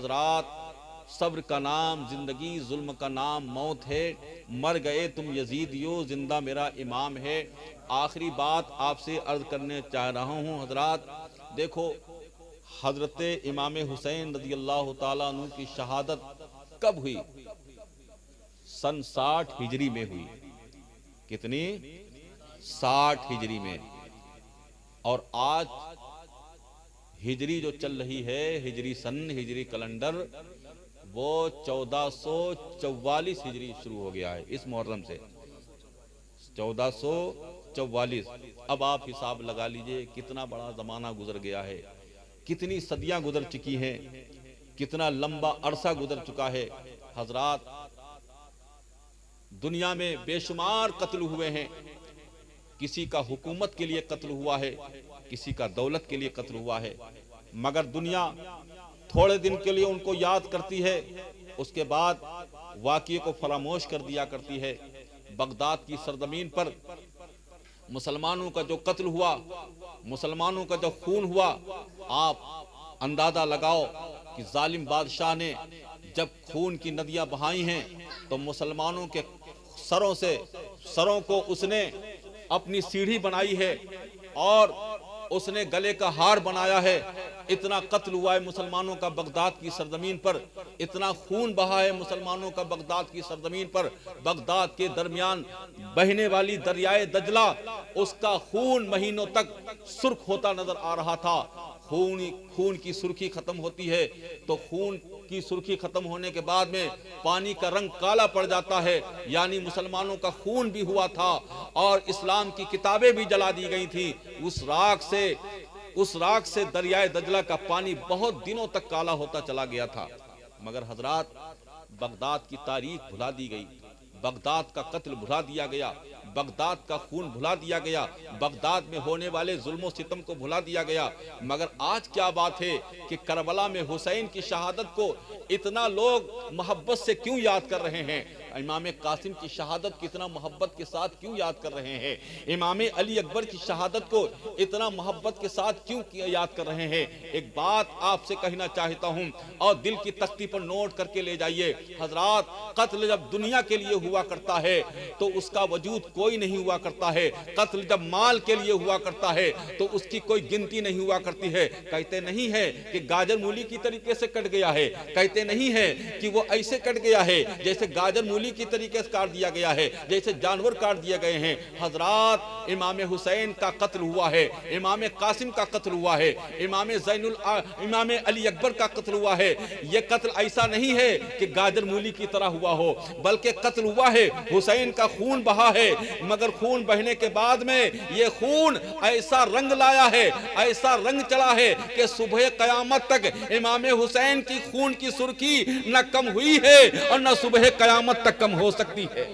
हजरात, सब्र का नाम जिंदगी, जुल्म का नाम मौत है। मर गए तुम यजीदियो, जिंदा मेरा इमाम है। आखिरी बात आपसे अर्ज करने चाह रहा हूँ हजरात, देखो हजरत इमाम हुसैन रज़ी अल्लाह ताला अन्हु की शहादत कब हुई? सन 60 हिजरी में हुई। कितनी? 60 हिजरी में। और आज हिजरी जो चल रही है, हिजरी सन, हिजरी कैलेंडर, वो 1444 हिजरी शुरू हो गया है इस मुहर्रम से, 1444। अब आप हिसाब लगा लीजिए कितना बड़ा जमाना गुजर गया है, कितनी सदियां गुजर चुकी हैं, कितना लंबा अरसा गुजर चुका है। हजरात, दुनिया में बेशुमार कत्ल हुए हैं। किसी का हुकूमत के लिए कत्ल हुआ है, किसी का दौलत के लिए कत्ल हुआ है, मगर दुनिया थोड़े दिन के लिए उनको याद करती है, उसके बाद वाक़ये को फरामोश कर दिया करती है। बगदाद की सरजमीन पर मुसलमानों का जो कत्ल हुआ, मुसलमानों का जो खून हुआ, आप अंदाजा लगाओ कि जालिम बादशाह ने जब खून की नदियां बहाई हैं तो मुसलमानों के सरों को उसने अपनी सीढ़ी बनाई है और उसने गले का हार बनाया है। इतना कत्ल हुआ है मुसलमानों का बगदाद की सरजमीन पर, इतना खून बहा है मुसलमानों का बगदाद की सरजमीन पर। बगदाद के दरमियान बहने वाली दरियाए दजला, उसका खून महीनों तक सुर्ख होता नजर आ रहा था। खून की सुर्खी खत्म होती है तो खून की सुर्खी खत्म होने के बाद में पानी का रंग काला पड़ जाता है, यानी मुसलमानों का खून भी हुआ था और इस्लाम की किताबें भी जला दी गई थी। उस राख से दरियाए दजला का पानी बहुत दिनों तक काला होता चला गया था। मगर हजरात, बगदाद की तारीख भुला दी गई, बगदाद का कत्ल भुला दिया गया, बगदाद का खून भुला दिया गया, बगदाद में होने वाले जुल्म सितम को भुला दिया गया। मगर आज क्या बात है कि करबला में हुसैन की शहादत को इतना लोग मोहब्बत से क्यों याद कर रहे हैं? इमाम कासिम की शहादत कितना मोहब्बत के साथ क्यों याद कर रहे हैं? इमाम अली अकबर की शहादत को इतना मोहब्बत के साथ क्यों याद कर रहे हैं? एक बात आपसे कहना चाहता हूं और दिल की तख्ती पर नोट करके ले जाइए। हजरात, कत्ल जब दुनिया के लिए हुआ करता है तो उसका वजूद कोई नहीं हुआ करता है। कत्ल जब माल के लिए हुआ करता है तो उसकी कोई गिनती नहीं हुआ करती है। कहते नहीं है कि गाजर मूली की तरीके से कट गया है, कहते नहीं है कि वो ऐसे कट गया है जैसे गाजर मूली की तरीके से काट दिया गया है, जैसे जानवर काट दिए गए हैं। हजरात, इमाम हुसैन का कत्ल हुआ है, इमाम कासिम का कत्ल हुआ है, इमाम अली अकबर का कत्ल हुआ है। ये कत्ल ऐसा नहीं है कि गाजर मूली की तरह हुआ हो, बल्कि कत्ल हुआ है, हुसैन का खून बहा है। मगर खून बहने के बाद में ये खून ऐसा रंग लाया है, ऐसा रंग चढ़ा है कि सुबह कयामत तक इमाम हुसैन की खून की सुर्खी न कम हुई है और न सुबह कयामत तक कम हो सकती है।